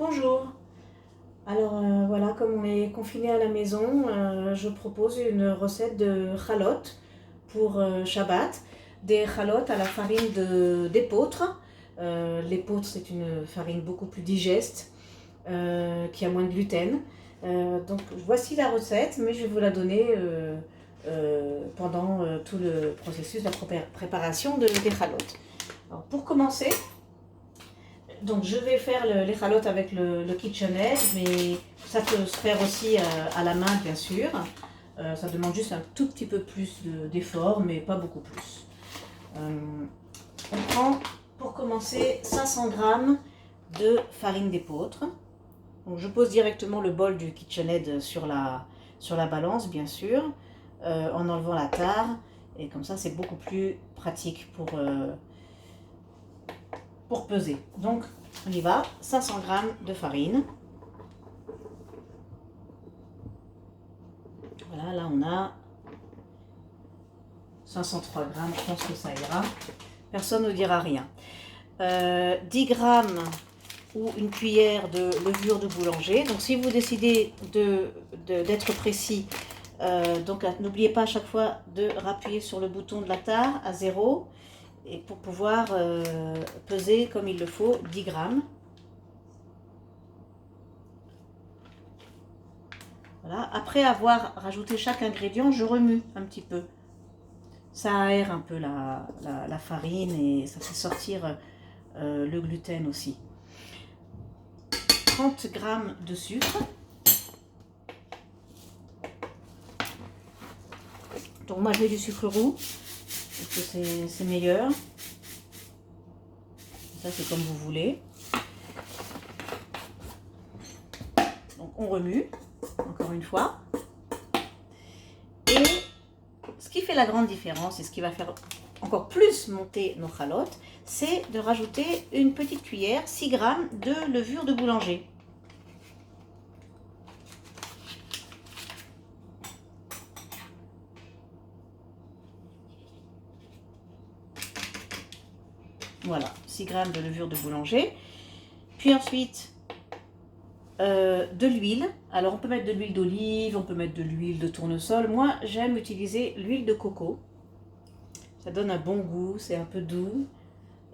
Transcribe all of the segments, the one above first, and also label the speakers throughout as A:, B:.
A: Bonjour. Alors voilà, comme on est confiné à la maison, je propose une recette de chalotes pour Shabbat. Des chalotes à la farine d'épeautre. L'épeautre, c'est une farine beaucoup plus digeste, qui a moins de gluten. Donc voici la recette, mais je vais vous la donner pendant tout le processus de la préparation des chalotes. Alors pour commencer, donc je vais faire les chalotes avec le KitchenAid, mais ça peut se faire aussi à la main bien sûr. Ça demande juste un tout petit peu plus d'effort, mais pas beaucoup plus. On prend pour commencer 500 g de farine d'épeautre. Donc je pose directement le bol du KitchenAid sur la balance bien sûr, en enlevant la tare, et comme ça c'est beaucoup plus pratique pour peser. Donc on y va, 500 g de farine. Voilà, là on a 503 g, je pense que ça ira. Personne ne dira rien. 10 g ou une cuillère de levure de boulanger. Donc si vous décidez d'être précis, donc n'oubliez pas à chaque fois de rappuyer sur le bouton de la tare à 0 et pour pouvoir peser comme il le faut 10 g. Voilà. Après avoir rajouté chaque ingrédient, je remue un petit peu. Ça aère un peu la farine et ça fait sortir le gluten aussi. 30 g de sucre. Donc moi je mets du sucre roux parce que c'est meilleur. Ça c'est comme vous voulez. Donc on remue encore une fois. Et ce qui fait la grande différence et ce qui va faire encore plus monter nos chalotes, c'est de rajouter une petite cuillère, 6 g de levure de boulanger. Voilà, 6 g de levure de boulanger. Puis ensuite, de l'huile. Alors on peut mettre de l'huile d'olive, on peut mettre de l'huile de tournesol. Moi, j'aime utiliser l'huile de coco. Ça donne un bon goût, c'est un peu doux.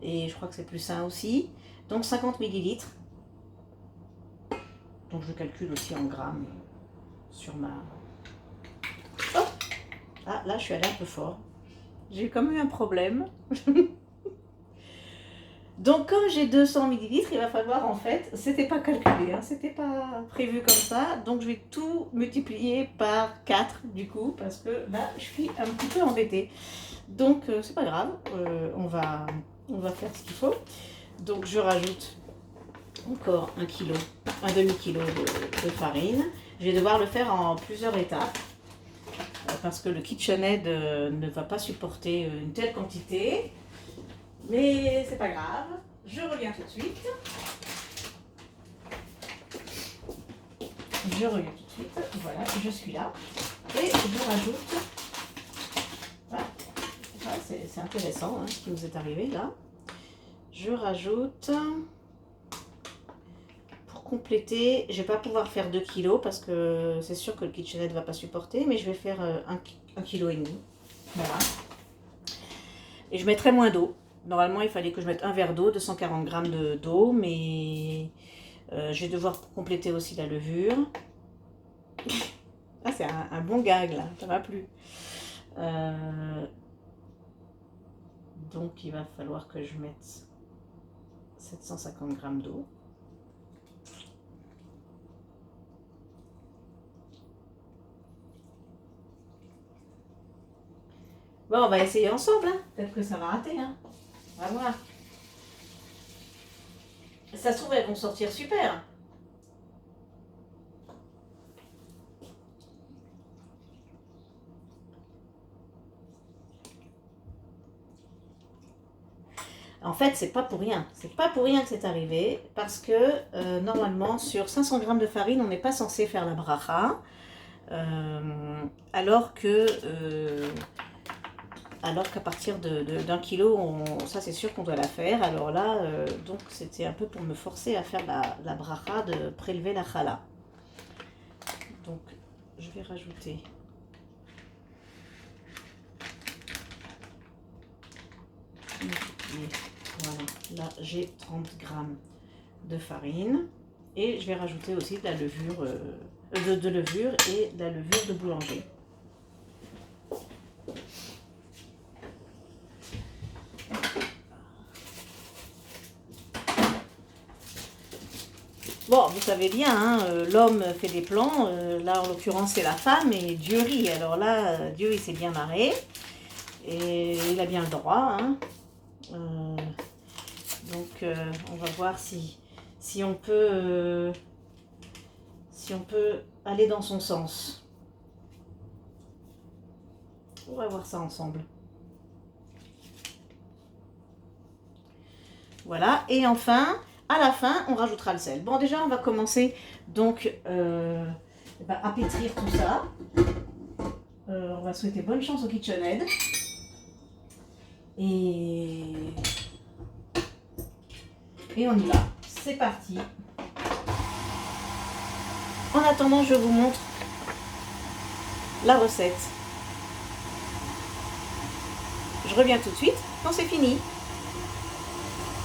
A: Et je crois que c'est plus sain aussi. Donc 50 ml. Donc je calcule aussi en grammes sur ma... Oh, ah, là je suis allée un peu fort. J'ai quand même eu un problème. Donc comme j'ai 200 ml, il va falloir en fait, c'était pas calculé, hein, c'était pas prévu comme ça. Donc je vais tout multiplier par 4 du coup, parce que là je suis un petit peu embêtée. Donc c'est pas grave, on va faire ce qu'il faut. Donc je rajoute encore un demi-kilo de farine. Je vais devoir le faire en plusieurs étapes parce que le KitchenAid ne va pas supporter une telle quantité. Mais c'est pas grave, je reviens tout de suite. Voilà, je suis là. Et je rajoute... Voilà. C'est intéressant hein, ce qui nous est arrivé là. Je rajoute... Pour compléter, je vais pas pouvoir faire 2 kg parce que c'est sûr que le KitchenAid ne va pas supporter, mais je vais faire 1,5 kg. Voilà. Et je mettrai moins d'eau. Normalement, il fallait que je mette un verre d'eau, 240 g d'eau, mais je vais devoir compléter aussi la levure. Ah, c'est un bon gag là, ça m'a plu. Donc, il va falloir que je mette 750 g d'eau. Bon, on va essayer ensemble, hein. Peut-être que ça va rater, hein. On va voir. Ça se trouve, elles vont sortir super. En fait, c'est pas pour rien. C'est pas pour rien que c'est arrivé, parce que normalement, sur 500 g de farine, on n'est pas censé faire la bracha, alors que alors qu'à partir d'un kilo, ça c'est sûr qu'on doit la faire. Alors là, donc c'était un peu pour me forcer à faire la bracha de prélever la challah. Donc je vais rajouter voilà, là j'ai 30 grammes de farine et je vais rajouter aussi de la levure, de levure et de la levure de boulanger. Bon, vous savez bien, hein, l'homme fait des plans, là en l'occurrence c'est la femme et Dieu rit. Alors là, Dieu il s'est bien marré et il a bien le droit. Hein. Donc on va voir si on peut aller dans son sens. On va voir ça ensemble. Voilà, et enfin, à la fin, on rajoutera le sel. Bon, déjà, on va commencer donc à pétrir tout ça. On va souhaiter bonne chance au KitchenAid. Et on y va. C'est parti. En attendant, je vous montre la recette. Je reviens tout de suite quand c'est fini.